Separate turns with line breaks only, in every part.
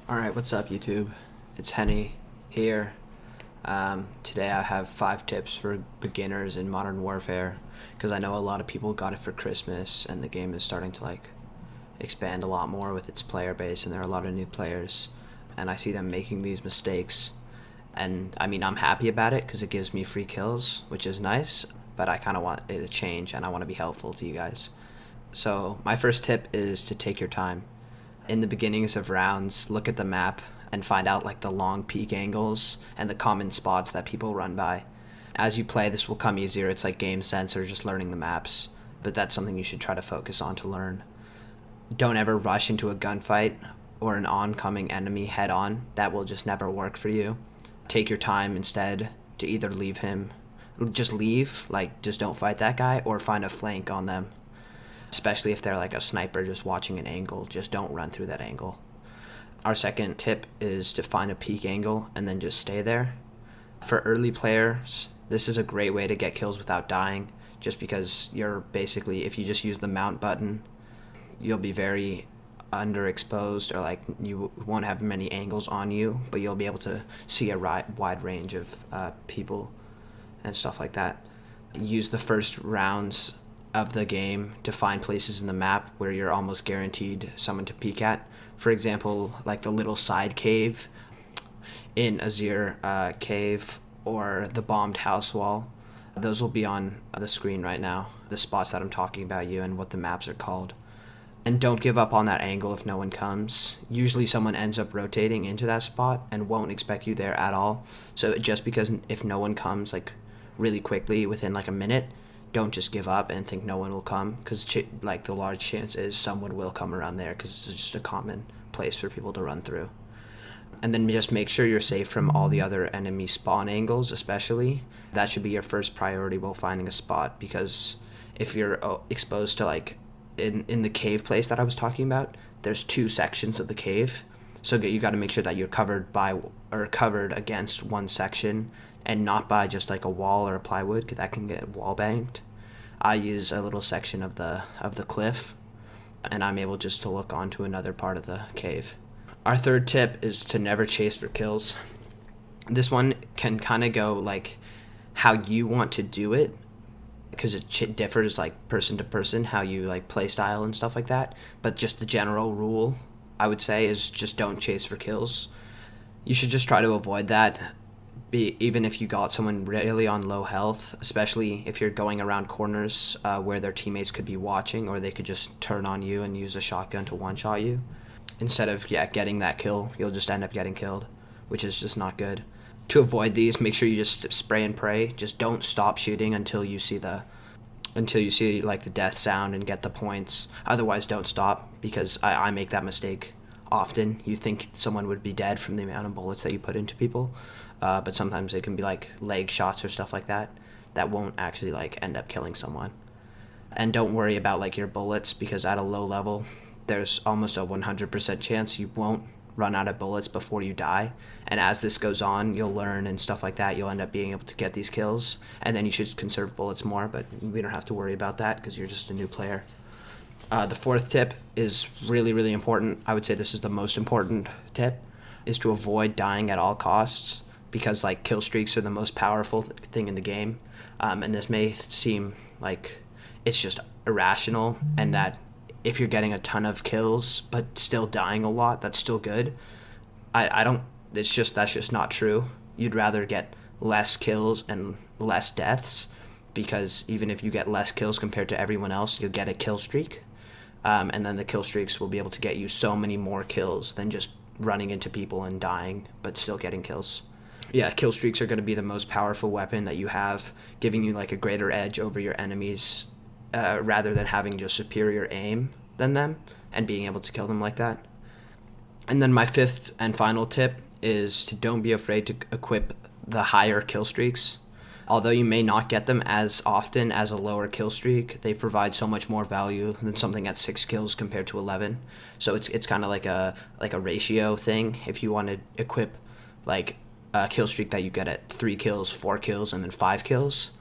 Alright, what's up YouTube? It's Henny here. Today I have 5 tips for beginners in Modern Warfare, because I know a lot of people got it for Christmas and the game is starting to expand a lot more with its player base, and there are a lot of new players and I see them making these mistakes. And I mean, I'm happy about it because it gives me free kills, which is nice, but I kind of want it to change and I want to be helpful to you guys. So my first tip is to take your time. In the beginnings of rounds, look at the map and find out the long peak angles and the common spots that people run by. As you play, this will come easier. It's like game sense or just learning the maps, but that's something you should try to focus on to learn. Don't ever rush into a gunfight or an oncoming enemy head on. That will just never work for you. Take your time instead to either just leave, just don't fight that guy, or find a flank on them. Especially if they're like a sniper just watching an angle, just don't run through that angle. Our second tip is to find a peak angle and then just stay there. For early players, this is a great way to get kills without dying, just because if you just use the mount button, you'll be very underexposed, or you won't have many angles on you, but you'll be able to see a wide range of people and stuff like that. Use the first rounds of the game to find places in the map where you're almost guaranteed someone to peek at. For example, like the little side cave in Azir cave, or the bombed house wall. Those will be on the screen right now, the spots that I'm talking about and what the maps are called. And don't give up on that angle if no one comes. Usually someone ends up rotating into that spot and won't expect you there at all. So just because if no one comes really quickly within a minute, don't just give up and think no one will come, because the large chance is someone will come around there, because it's just a common place for people to run through. And then just make sure you're safe from all the other enemy spawn angles, especially. That should be your first priority while finding a spot, because if you're exposed to in the cave place that I was talking about, there's 2 sections of the cave, so you got to make sure that you're covered against one section, and not by just a wall or a plywood, because that can get wall banged. I use a little section of the cliff, and I'm able just to look onto another part of the cave. Our third tip is to never chase for kills. This one can kind of go how you want to do it, because it differs person to person, how you play style and stuff like that. But just the general rule, I would say, is just don't chase for kills. You should just try to avoid that. Even if you got someone really on low health, especially if you're going around corners where their teammates could be watching, or they could just turn on you and use a shotgun to one-shot you. Instead of getting that kill, you'll just end up getting killed, which is just not good. To avoid these, make sure you just spray and pray. Just don't stop shooting until you see the death sound and get the points. Otherwise, don't stop, because I make that mistake often. You think someone would be dead from the amount of bullets that you put into people, but sometimes it can be leg shots or stuff like that won't actually end up killing someone. And don't worry about your bullets, because at a low level there's almost a 100% chance you won't run out of bullets before you die. And as this goes on, you'll learn and stuff like that. You'll end up being able to get these kills, and then you should conserve bullets more, but we don't have to worry about that because you're just a new player. The fourth tip is really, really important. I would say this is the most important tip, is to avoid dying at all costs, because kill streaks are the most powerful thing in the game. And this may seem like it's just irrational, and that if you're getting a ton of kills but still dying a lot, that's still good. That's just not true. You'd rather get less kills and less deaths, because even if you get less kills compared to everyone else, you'll get a kill streak. And then the kill streaks will be able to get you so many more kills than just running into people and dying but still getting kills. Yeah, kill streaks are going to be the most powerful weapon that you have, giving you a greater edge over your enemies, rather than having just superior aim than them and being able to kill them like that. And then my fifth and final tip is to don't be afraid to equip the higher kill streaks. Although you may not get them as often as a lower kill streak, they provide so much more value than something at 6 kills compared to 11. So it's kind of like a ratio thing. If you want to equip a kill streak that you get at 3 kills, 4 kills, and then 5 kills,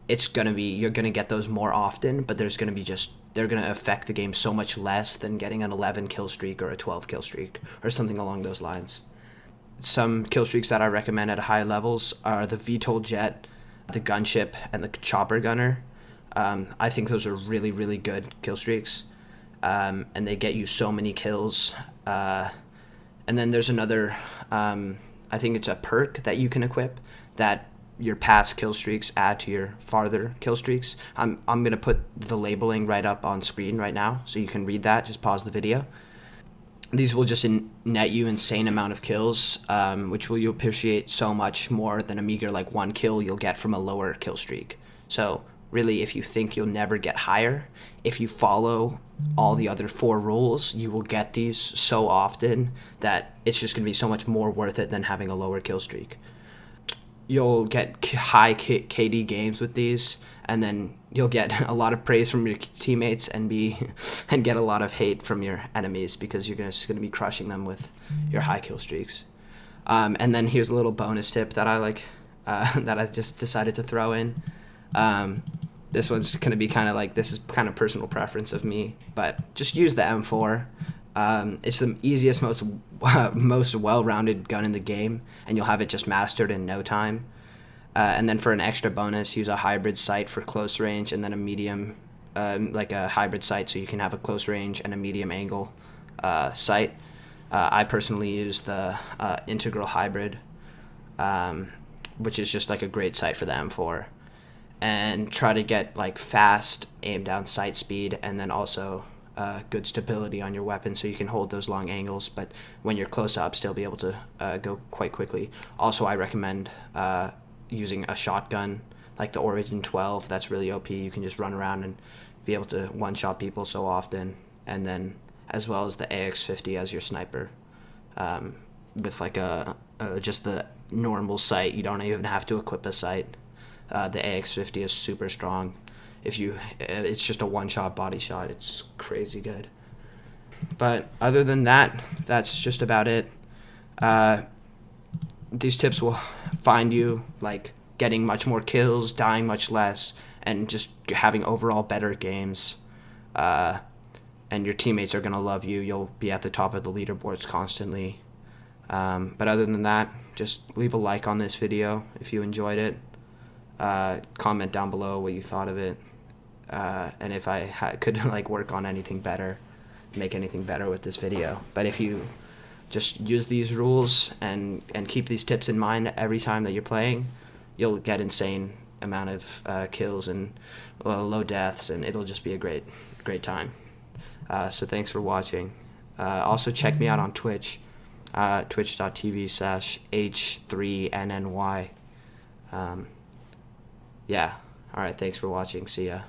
you're gonna get those more often, but there's gonna be just they're going to affect the game so much less than getting an 11 kill streak or a 12 kill streak or something along those lines. Some kill streaks that I recommend at high levels are the VTOL jet, the gunship, and the chopper gunner. I think those are really, really good kill streaks, and they get you so many kills. And then there's another, I think it's a perk that you can equip that your past kill streaks add to your farther kill streaks. I'm going to put the labeling right up on screen right now so you can read that. Just pause the video. These will just net you insane amount of kills, which will you appreciate so much more than a meager like 1 kill you'll get from a lower kill streak. So really, if you think you'll never get higher, if you follow all the other 4 rules, you will get these so often that it's just going to be so much more worth it than having a lower kill streak. You'll get high KD games with these, and then you'll get a lot of praise from your teammates and get a lot of hate from your enemies because you're just going to be crushing them with your high kill streaks. And then here's a little bonus tip that I like, that I just decided to throw in. This one's going to be kind of like, this is kind of personal preference of me, but just use the M4. It's the easiest, most well-rounded gun in the game, and you'll have it just mastered in no time. And then for an extra bonus, use a hybrid sight for close range, and then a medium, like a hybrid sight, so you can have a close range and a medium angle sight. I personally use the integral hybrid, which is just like a great sight for the M4. And try to get like fast aim down sight speed, and then also good stability on your weapon so you can hold those long angles, but when you're close up still be able to go quite quickly. Also, I recommend using a shotgun like the Origin 12. That's really OP. You can just run around and be able to one-shot people so often, and then as well as the AX50 as your sniper, with like just the normal sight. You don't even have to equip a sight. The AX50 is super strong. It's just a one-shot body shot. It's crazy good. But other than that, that's just about it. These tips will find you like getting much more kills, dying much less, and just having overall better games. And your teammates are gonna love you. You'll be at the top of the leaderboards constantly. But other than that, just leave a like on this video if you enjoyed it. Comment down below what you thought of it, and if I could like work on anything better, make anything better with this video. But if you just use these rules and keep these tips in mind every time that you're playing, you'll get insane amount of kills and low deaths, and it'll just be a great time. So thanks for watching. Also check me out on Twitch, twitch.tv/h3nny. Yeah. All right. Thanks for watching. See ya.